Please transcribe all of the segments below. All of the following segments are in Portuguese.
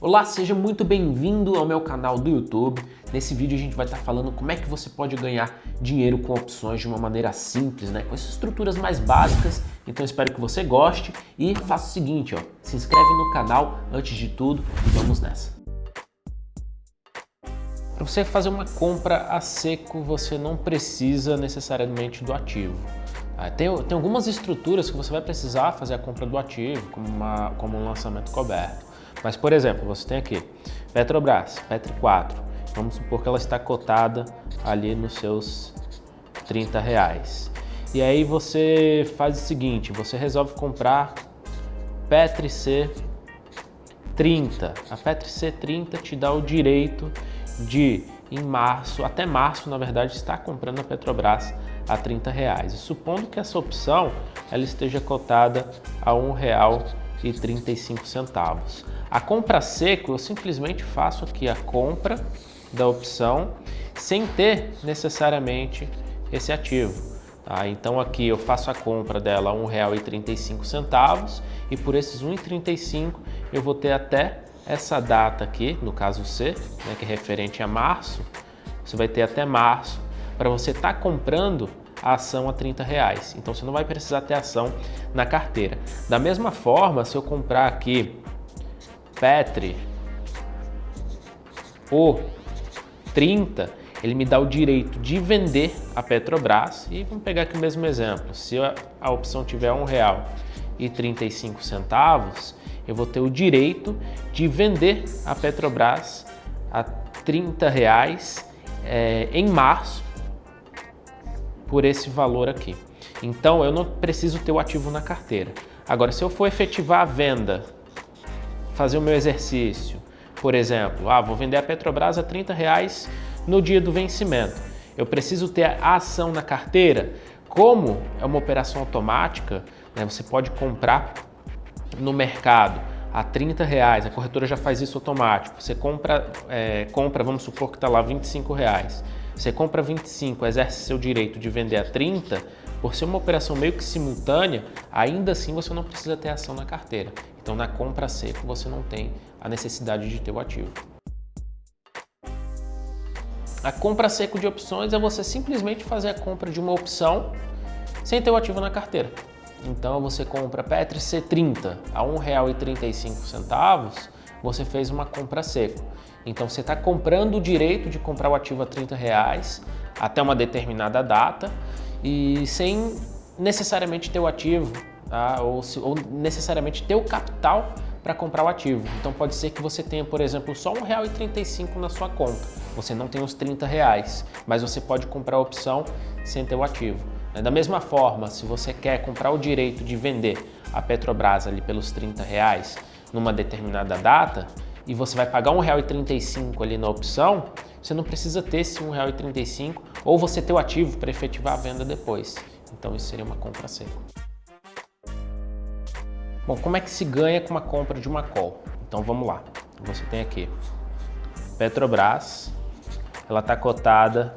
Olá, seja muito bem-vindo ao meu canal do YouTube. Nesse vídeo a gente vai estar falando como é que você pode ganhar dinheiro com opções de uma maneira simples, com essas estruturas mais básicas. Então espero que você goste e faça o seguinte, se inscreve no canal antes de tudo e vamos nessa. Para você fazer uma compra a seco, você não precisa necessariamente do ativo. Tem algumas estruturas que você vai precisar fazer a compra do ativo, como um lançamento coberto. Mas, por exemplo, você tem aqui Petrobras, Petri 4. Vamos supor que ela está cotada ali nos seus R$30. E aí você faz o seguinte, você resolve comprar Petri C30. A Petri C30 te dá o direito de, até março, na verdade, estar comprando a Petrobras a R$30. E supondo que essa opção ela esteja cotada a R$1,35. A compra seco, eu simplesmente faço aqui a compra da opção sem ter necessariamente esse ativo. Então aqui eu faço a compra dela a R$1,35 e por esses R$1,35 eu vou ter até essa data aqui, no caso C, que é referente a março, você vai ter até março para você estar comprando a ação a R$30. Então você não vai precisar ter ação na carteira. Da mesma forma, se eu comprar aqui Petri o 30, ele me dá o direito de vender a Petrobras. E vamos pegar aqui o mesmo exemplo. Se a opção tiver R$1,35, eu vou ter o direito de vender a Petrobras a R$30 em março por esse valor aqui. Então eu não preciso ter o ativo na carteira. Agora, se eu for efetivar a venda, fazer o meu exercício, por exemplo, vou vender a Petrobras a R$30 no dia do vencimento. Eu preciso ter a ação na carteira. Como é uma operação automática, você pode comprar no mercado a R$30, a corretora já faz isso automático. Você compra, vamos supor que está lá R$25. Você compra 25, exerce seu direito de vender a 30, por ser uma operação meio que simultânea, ainda assim você não precisa ter ação na carteira. Então na compra seco você não tem a necessidade de ter o ativo. A compra seco de opções é você simplesmente fazer a compra de uma opção sem ter o ativo na carteira. Então você compra Petri C30 a R$1,35, você fez uma compra seco. Então você está comprando o direito de comprar o ativo a R$30 até uma determinada data e sem necessariamente ter o ativo, ou necessariamente ter o capital para comprar o ativo. Então pode ser que você tenha, por exemplo, só R$1,35 na sua conta. Você não tem os R$30, mas você pode comprar a opção sem ter o ativo. Da mesma forma, se você quer comprar o direito de vender a Petrobras ali pelos R$30 numa determinada data, e você vai pagar R$1,35 ali na opção, você não precisa ter esse R$1,35 ou você ter o ativo para efetivar a venda depois. Então isso seria uma compra seco. Bom, como é que se ganha com uma compra de uma call? Então vamos lá. Você tem aqui Petrobras, ela está cotada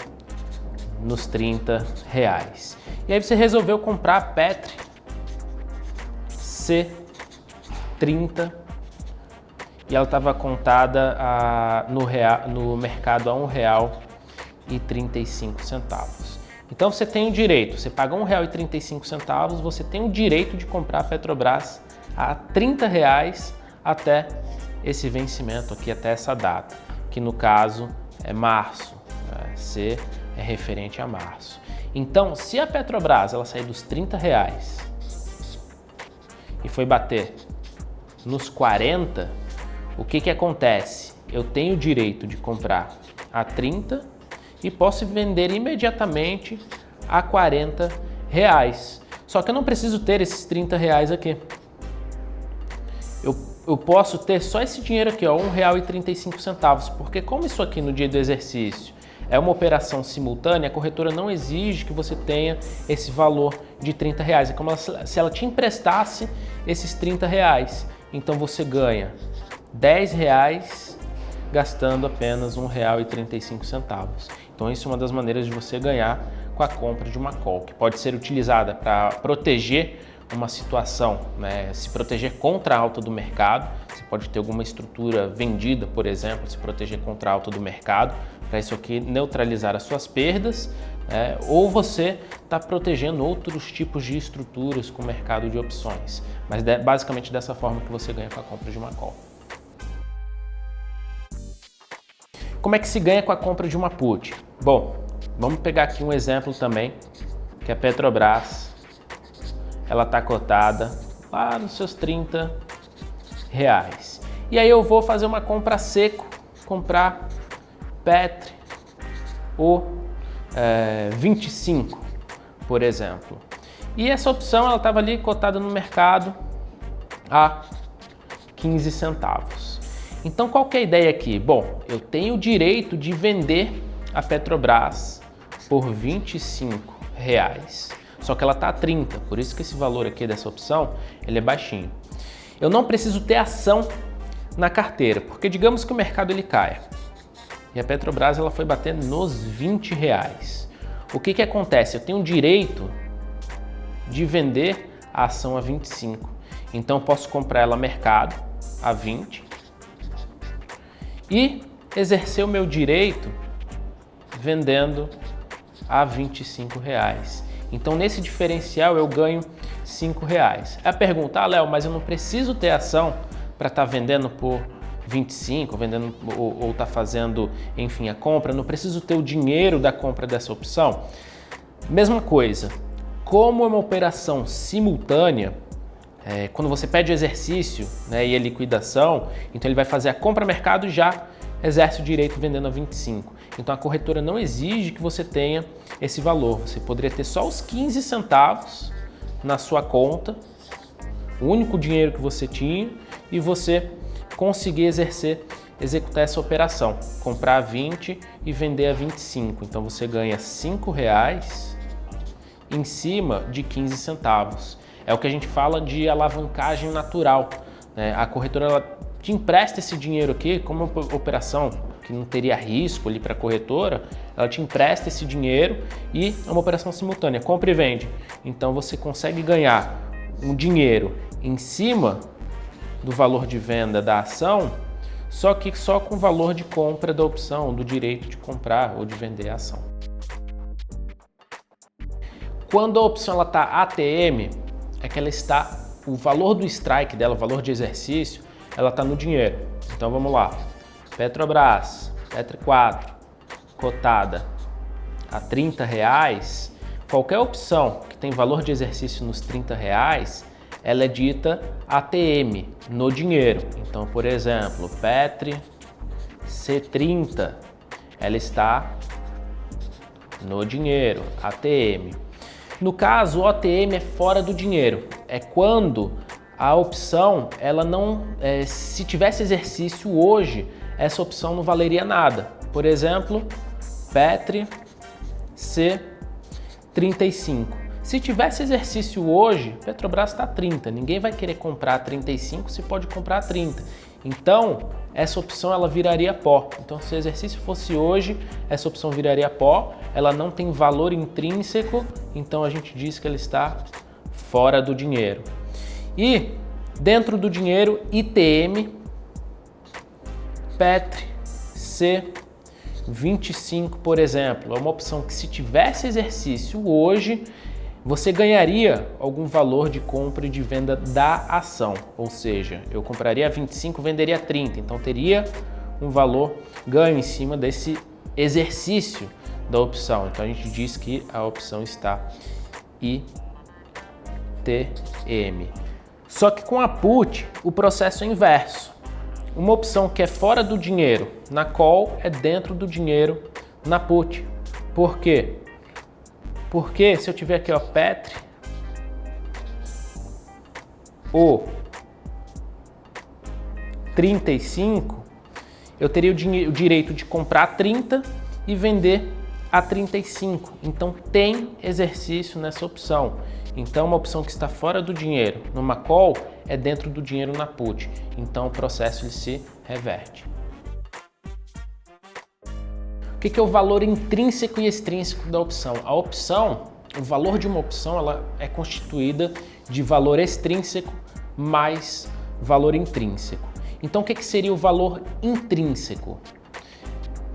nos R$30. E aí você resolveu comprar a Petri C30 e ela estava contada no mercado a R$1,35. Então você tem o direito, você paga R$1,35, você tem o direito de comprar a Petrobras a R$30 até esse vencimento aqui, até essa data, que no caso é março, C é referente a março. Então, se a Petrobras ela sair dos R$30 e foi bater nos 40, o que acontece? Eu tenho o direito de comprar a 30 e posso vender imediatamente a R$40. Só que eu não preciso ter esses R$30 aqui. Eu posso ter só esse dinheiro aqui, R$1,35, porque como isso aqui no dia do exercício é uma operação simultânea, a corretora não exige que você tenha esse valor de R$30. É como se ela te emprestasse esses R$30. Então você ganha R$10 gastando apenas R$1,35. Então isso é uma das maneiras de você ganhar com a compra de uma call, que pode ser utilizada para proteger uma situação, né, se proteger contra a alta do mercado. Você pode ter alguma estrutura vendida, por exemplo, se proteger contra a alta do mercado, para isso aqui neutralizar as suas perdas, ou você está protegendo outros tipos de estruturas com o mercado de opções. Mas basicamente dessa forma que você ganha com a compra de uma call. Como é que se ganha com a compra de uma put? Bom, vamos pegar aqui um exemplo também, que a Petrobras, ela está cotada lá nos seus R$30. E aí eu vou fazer uma compra seco, comprar Petri ou 25, por exemplo. E essa opção ela estava ali cotada no mercado a 15 centavos. Então qual que é a ideia aqui? Bom, eu tenho o direito de vender a Petrobras por R$25, só que ela está a 30, por isso que esse valor aqui dessa opção ele é baixinho. Eu não preciso ter ação na carteira, porque digamos que o mercado ele caia e a Petrobras ela foi bater nos R$20. O que acontece? Eu tenho o direito de vender a ação a 25. Então eu posso comprar ela mercado a 20 e exercer o meu direito vendendo a R$25. Então nesse diferencial eu ganho R$5. A pergunta, Léo, mas eu não preciso ter ação para estar vendendo por 25, vendendo ou tá fazendo, enfim, a compra, não preciso ter o dinheiro da compra dessa opção? Mesma coisa, como é uma operação simultânea, quando você pede exercício, né, e a liquidação, então ele vai fazer a compra mercado e já exerce o direito vendendo a 25. Então a corretora não exige que você tenha esse valor, você poderia ter só os 15 centavos na sua conta, o único dinheiro que você tinha, e você conseguir executar essa operação, comprar a 20 e vender a 25. Então você ganha R$5 em cima de 15 centavos. É o que a gente fala de alavancagem natural, né? A corretora ela te empresta esse dinheiro aqui, como uma operação que não teria risco ali para a corretora, ela te empresta esse dinheiro e é uma operação simultânea, compra e vende. Então você consegue ganhar um dinheiro em cima do valor de venda da ação, só que só com o valor de compra da opção, do direito de comprar ou de vender a ação. Quando a opção está ATM, é que ela está, o valor do strike dela, o valor de exercício, ela está no dinheiro. Então vamos lá, Petrobras, Petri 4, cotada a R$30, qualquer opção que tem valor de exercício nos R$30, ela é dita ATM, no dinheiro. Então, por exemplo, Petri C30, ela está no dinheiro, ATM. No caso, o ATM é fora do dinheiro. É quando a opção, ela não, se tivesse exercício hoje, essa opção não valeria nada. Por exemplo, Petri C35. Se tivesse exercício hoje, Petrobras está 30, ninguém vai querer comprar 35 se pode comprar 30. Então, essa opção ela viraria pó. Então, se o exercício fosse hoje, essa opção viraria pó, ela não tem valor intrínseco, então a gente diz que ela está fora do dinheiro. E dentro do dinheiro, ITM, Petri C25, por exemplo, é uma opção que se tivesse exercício hoje, você ganharia algum valor de compra e de venda da ação, ou seja, eu compraria 25, venderia 30, então teria um valor ganho em cima desse exercício da opção. Então a gente diz que a opção está ITM. Só que com a put, o processo é inverso. Uma opção que é fora do dinheiro na call é dentro do dinheiro na put. Por quê? Porque se eu tiver aqui, ó, Petri ou 35, eu teria o direito de comprar 30 e vender a 35. Então tem exercício nessa opção. Então uma opção que está fora do dinheiro numa call é dentro do dinheiro na put. Então o processo ele se reverte. O que é o valor intrínseco e extrínseco da opção? A opção, o valor de uma opção, ela é constituída de valor extrínseco mais valor intrínseco. Então, o que seria o valor intrínseco?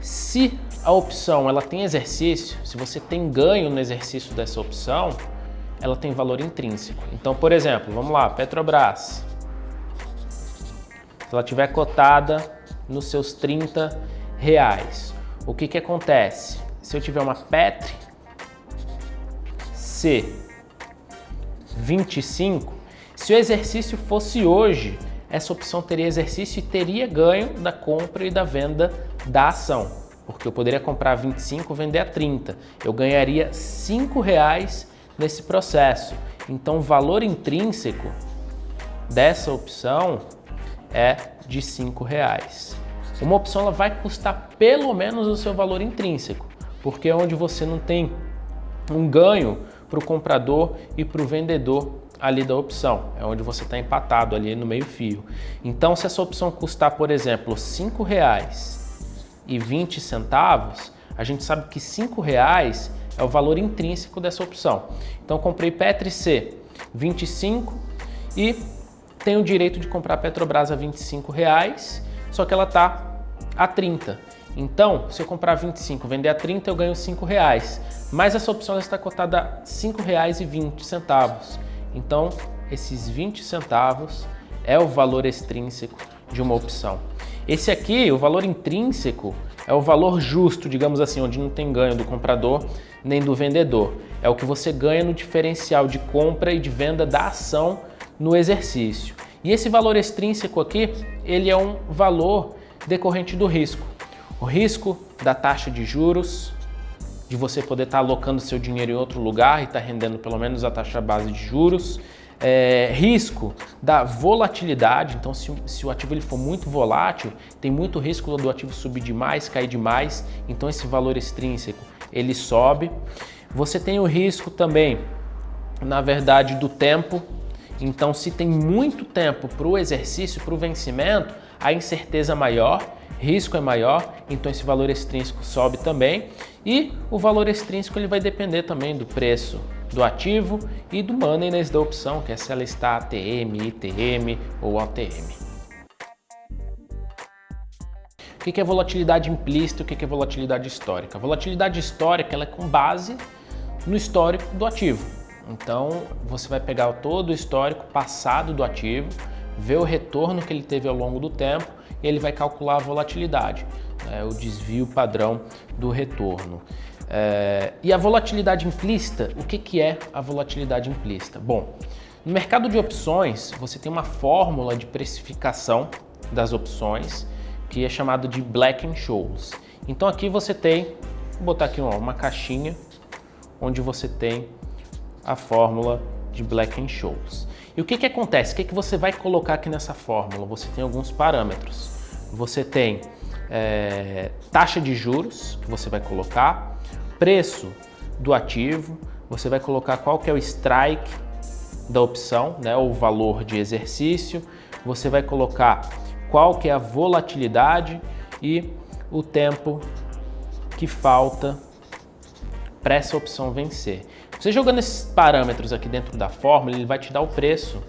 Se a opção ela tem exercício, se você tem ganho no exercício dessa opção, ela tem valor intrínseco. Então, por exemplo, vamos lá, Petrobras. Se ela tiver cotada nos seus R$30, o que acontece? Se eu tiver uma Petri C25, se o exercício fosse hoje, essa opção teria exercício e teria ganho da compra e da venda da ação, porque eu poderia comprar a 25 e vender a 30. Eu ganharia R$5 nesse processo. Então, o valor intrínseco dessa opção é de R$5. Uma opção ela vai custar pelo menos o seu valor intrínseco, porque é onde você não tem um ganho para o comprador e para o vendedor ali da opção, é onde você está empatado ali no meio fio. Então, se essa opção custar, por exemplo, R$5,20, a gente sabe que R$5 é o valor intrínseco dessa opção. Então, comprei Petri C 25 e tenho o direito de comprar a Petrobras a R$25, só que ela está a 30. Então, se eu comprar 25 e vender a 30, eu ganho R$5. Mas essa opção ela está cotada a R$5,20. Então, esses 20 centavos é o valor extrínseco de uma opção. Esse aqui, o valor intrínseco, é o valor justo, digamos assim, onde não tem ganho do comprador nem do vendedor. É o que você ganha no diferencial de compra e de venda da ação no exercício. E esse valor extrínseco aqui, ele é um valor decorrente do risco. O risco da taxa de juros, de você poder estar alocando seu dinheiro em outro lugar e estar rendendo pelo menos a taxa base de juros, risco da volatilidade. Então, se o ativo ele for muito volátil, tem muito risco do ativo subir demais, cair demais, então esse valor extrínseco ele sobe. Você tem o risco também, na verdade, do tempo. Então, se tem muito tempo para o exercício, para o vencimento, a incerteza é maior, risco é maior, então esse valor extrínseco sobe também. E o valor extrínseco ele vai depender também do preço do ativo e do moneyness da opção, que é se ela está ATM, ITM ou ATM. O que é volatilidade implícita e o que é volatilidade histórica? A volatilidade histórica ela é com base no histórico do ativo. Então, você vai pegar todo o histórico passado do ativo, ver o retorno que ele teve ao longo do tempo e ele vai calcular a volatilidade, o desvio padrão do retorno. E a volatilidade implícita, o que é a volatilidade implícita? Bom, no mercado de opções, você tem uma fórmula de precificação das opções que é chamada de Black-Scholes. Então aqui você tem, vou botar aqui uma caixinha onde você tem a fórmula de Black-Scholes. E o que acontece? O que você vai colocar aqui nessa fórmula? Você tem alguns parâmetros. Você tem taxa de juros, que você vai colocar, preço do ativo, você vai colocar qual que é o strike da opção, né, ou valor de exercício, você vai colocar qual que é a volatilidade e o tempo que falta para essa opção vencer. Você jogando esses parâmetros aqui dentro da fórmula, ele vai te dar o preço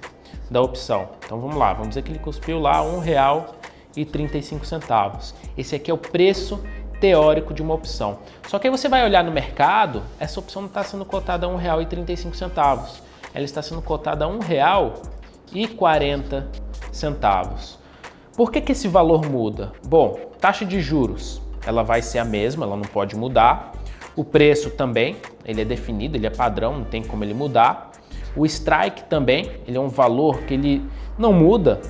da opção. Então vamos lá, vamos dizer que ele cuspiu lá R$1,35. Esse aqui é o preço teórico de uma opção. Só que aí você vai olhar no mercado, essa opção não está sendo cotada a R$1,35. Ela está sendo cotada a R$1,40. Por que esse valor muda? Bom, taxa de juros, ela vai ser a mesma, ela não pode mudar. O preço também, ele é definido, ele é padrão, não tem como ele mudar. O strike também, ele é um valor que ele não muda,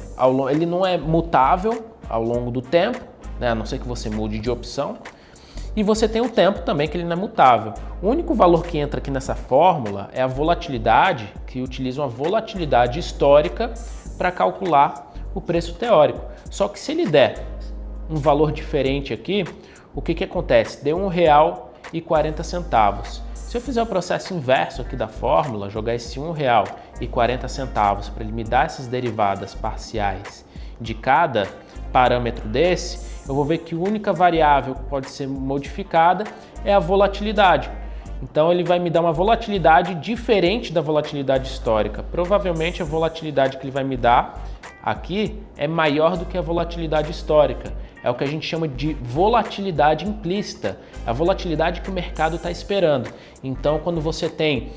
ele não é mutável ao longo do tempo, né? A não ser que você mude de opção. E você tem o tempo também, que ele não é mutável. O único valor que entra aqui nessa fórmula é a volatilidade, que utiliza uma volatilidade histórica para calcular o preço teórico. Só que se ele der um valor diferente aqui, o que acontece? Deu R$1,40. Se eu fizer o processo inverso aqui da fórmula, jogar esse R$1,40 para ele me dar essas derivadas parciais de cada parâmetro desse, eu vou ver que a única variável que pode ser modificada é a volatilidade. Então ele vai me dar uma volatilidade diferente da volatilidade histórica. Provavelmente a volatilidade que ele vai me dar aqui é maior do que a volatilidade histórica. É o que a gente chama de volatilidade implícita, a volatilidade que o mercado está esperando. Então, quando você tem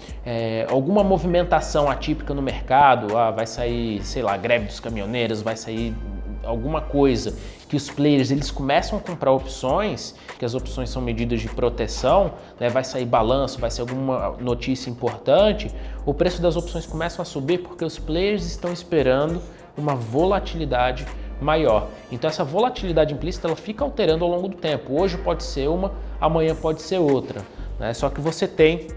alguma movimentação atípica no mercado, vai sair, sei lá, greve dos caminhoneiros, vai sair alguma coisa que os players eles começam a comprar opções, que as opções são medidas de proteção, né, vai sair balanço, vai ser alguma notícia importante, o preço das opções começam a subir porque os players estão esperando uma volatilidade maior. Então essa volatilidade implícita ela fica alterando ao longo do tempo. Hoje pode ser uma, amanhã pode ser outra, né? Só que você tem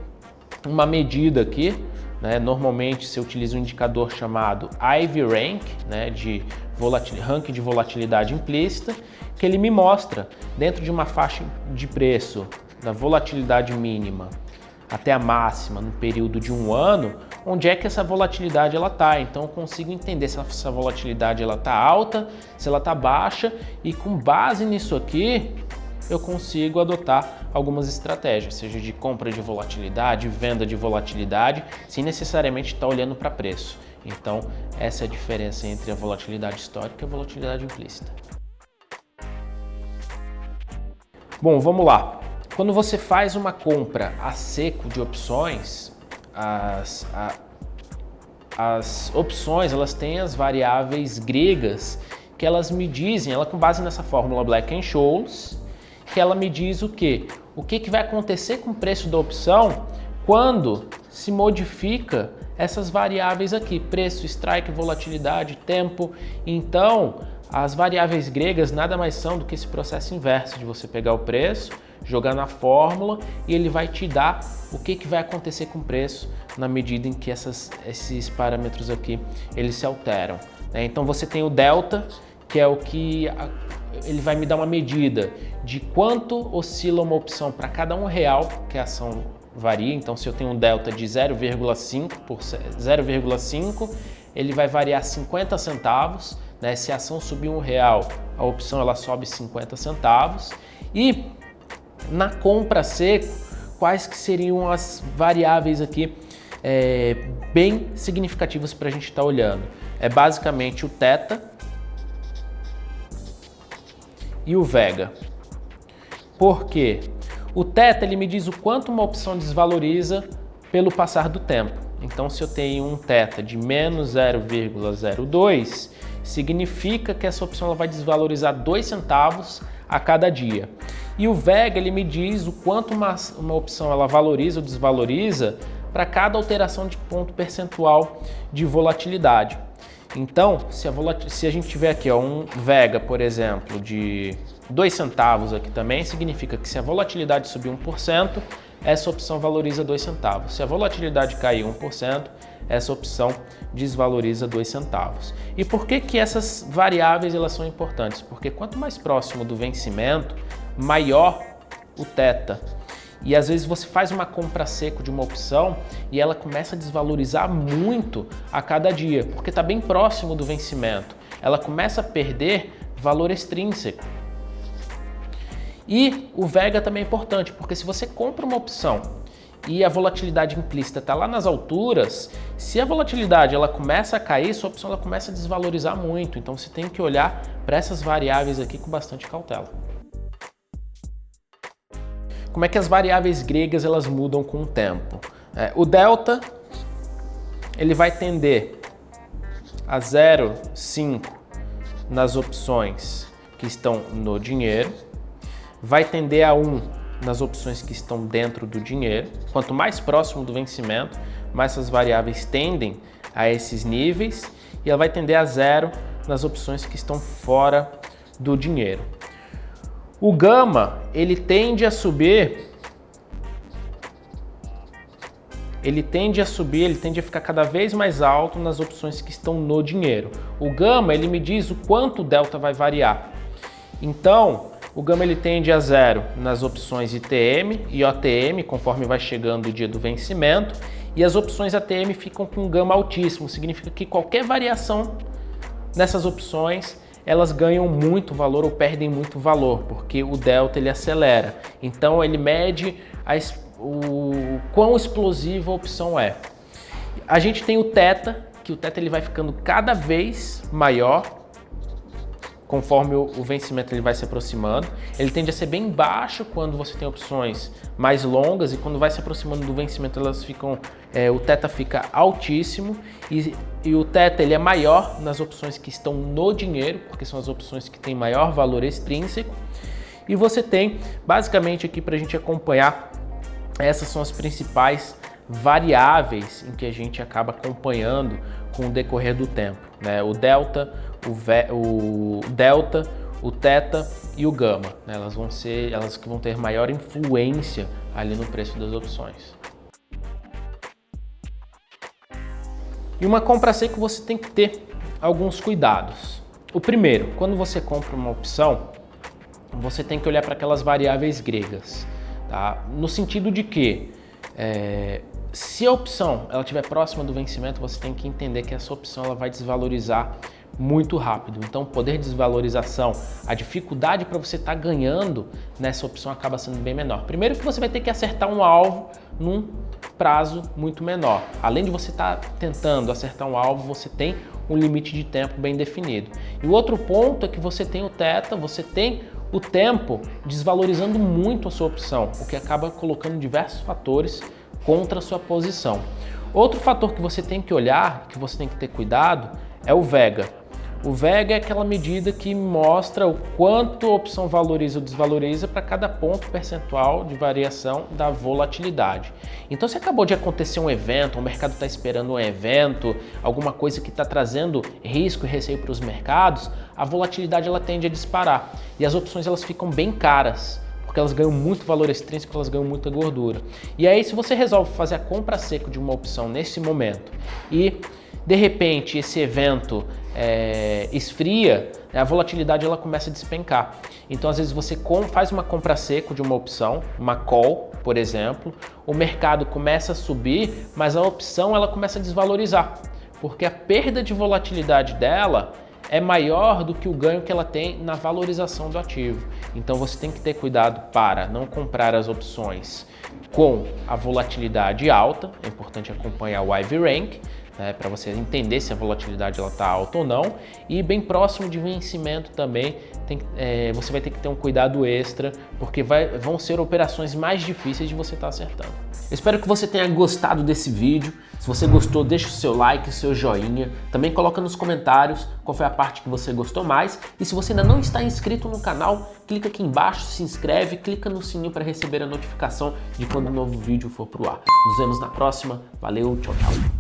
uma medida aqui, né? Normalmente se utiliza um indicador chamado IV Rank, né? De ranking de volatilidade implícita, que ele me mostra dentro de uma faixa de preço da volatilidade mínima até a máxima no período de um ano, onde é que essa volatilidade ela tá. Então eu consigo entender se essa volatilidade ela tá alta, se ela tá baixa, e com base nisso aqui eu consigo adotar algumas estratégias, seja de compra de volatilidade, venda de volatilidade, sem necessariamente estar olhando para preço. Então essa é a diferença entre a volatilidade histórica e a volatilidade implícita. Bom, vamos lá. Quando você faz uma compra a seco de opções, as opções elas têm as variáveis gregas que elas me dizem, ela com base nessa fórmula Black-Scholes, que ela me diz o quê? O que vai acontecer com o preço da opção quando se modifica essas variáveis aqui, preço, strike, volatilidade, tempo. Então, as variáveis gregas nada mais são do que esse processo inverso de você pegar o preço, jogar na fórmula e ele vai te dar o que vai acontecer com o preço na medida em que esses parâmetros aqui eles se alteram, né? Então você tem o delta, que é o que ele vai me dar uma medida de quanto oscila uma opção para cada R$1 que a ação varia. Então se eu tenho um delta de 0,5, ele vai variar 50 centavos, né? Se a ação subir R$1, a opção ela sobe 50 centavos. E na compra seco, quais que seriam as variáveis aqui bem significativas para a gente estar olhando? É basicamente o θ e o vega. Por quê? O θ ele me diz o quanto uma opção desvaloriza pelo passar do tempo. Então se eu tenho um θ de menos 0,02, significa que essa opção ela vai desvalorizar 2 centavos a cada dia. E o vega ele me diz o quanto uma opção ela valoriza ou desvaloriza para cada alteração de ponto percentual de volatilidade. Então, se a gente tiver aqui um vega, por exemplo, de 2 centavos aqui também, significa que se a volatilidade subir 1%, essa opção valoriza 2 centavos. Se a volatilidade cair 1%, essa opção desvaloriza 2 centavos. E por que essas variáveis elas são importantes? Porque quanto mais próximo do vencimento, maior o θ. E às vezes você faz uma compra seco de uma opção e ela começa a desvalorizar muito a cada dia, porque está bem próximo do vencimento. Ela começa a perder valor extrínseco. E o vega também é importante, porque se você compra uma opção e a volatilidade implícita está lá nas alturas, se a volatilidade ela começa a cair, sua opção ela começa a desvalorizar muito. Então você tem que olhar para essas variáveis aqui com bastante cautela. Como é que as variáveis gregas elas mudam com o tempo? O delta ele vai tender a 0,5 nas opções que estão no dinheiro, vai tender a 1 nas opções que estão dentro do dinheiro. Quanto mais próximo do vencimento, mais essas variáveis tendem a esses níveis, e ela vai tender a 0 nas opções que estão fora do dinheiro. O gama, ele tende a subir, ele tende a ficar cada vez mais alto nas opções que estão no dinheiro. O gama, ele me diz o quanto o delta vai variar. Então, o gama ele tende a 0 nas opções ITM e OTM, conforme vai chegando o dia do vencimento, e as opções ATM ficam com um gama altíssimo, significa que qualquer variação nessas opções elas ganham muito valor ou perdem muito valor, porque o delta ele acelera. Então ele mede o quão explosiva a opção é. A gente tem o Theta, que o Theta ele vai ficando cada vez maior conforme o vencimento ele vai se aproximando. Ele tende a ser bem baixo quando você tem opções mais longas e quando vai se aproximando do vencimento elas ficam, o Theta fica altíssimo e o Theta ele é maior nas opções que estão no dinheiro, porque são as opções que têm maior valor extrínseco. E você tem basicamente aqui para a gente acompanhar, essas são as principais variáveis em que a gente acaba acompanhando com o decorrer do tempo, né? O delta, o theta e o gama, né? Elas vão ser elas que vão ter maior influência ali no preço das opções. E uma compra seca você tem que ter alguns cuidados. O primeiro, quando você compra uma opção, você tem que olhar para aquelas variáveis gregas, tá? No sentido de que se a opção ela estiver próxima do vencimento, você tem que entender que essa opção ela vai desvalorizar muito rápido. Então, o poder de desvalorização, a dificuldade para você estar ganhando nessa opção acaba sendo bem menor. Primeiro que você vai ter que acertar um alvo num prazo muito menor. Além de você estar tentando acertar um alvo, você tem um limite de tempo bem definido. E o outro ponto é que você tem o Theta, você tem o tempo desvalorizando muito a sua opção, o que acaba colocando diversos fatores contra a sua posição. Outro fator que você tem que olhar, que você tem que ter cuidado, é o Vega. O Vega é aquela medida que mostra o quanto a opção valoriza ou desvaloriza para cada ponto percentual de variação da volatilidade. Então, se acabou de acontecer um evento, o mercado está esperando um evento, alguma coisa que está trazendo risco e receio para os mercados, a volatilidade ela tende a disparar e as opções elas ficam bem caras, porque elas ganham muito valor extrínseco, elas ganham muita gordura. E aí, se você resolve fazer a compra seca de uma opção nesse momento e de repente esse evento esfria, a volatilidade ela começa a despencar. Então, às vezes você faz uma compra seca de uma opção, uma call, por exemplo, o mercado começa a subir, mas a opção ela começa a desvalorizar, porque a perda de volatilidade dela é maior do que o ganho que ela tem na valorização do ativo. Então você tem que ter cuidado para não comprar as opções com a volatilidade alta, é importante acompanhar o IV Rank, para você entender se a volatilidade está alta ou não, e bem próximo de vencimento também você vai ter que ter um cuidado extra, porque vão ser operações mais difíceis de você estar acertando. Espero que você tenha gostado desse vídeo. Se você gostou, deixa o seu like, o seu joinha. Também coloca nos comentários qual foi a parte que você gostou mais. E se você ainda não está inscrito no canal, clica aqui embaixo, se inscreve, clica no sininho para receber a notificação de quando um novo vídeo for pro ar. Nos vemos na próxima. Valeu, tchau, tchau.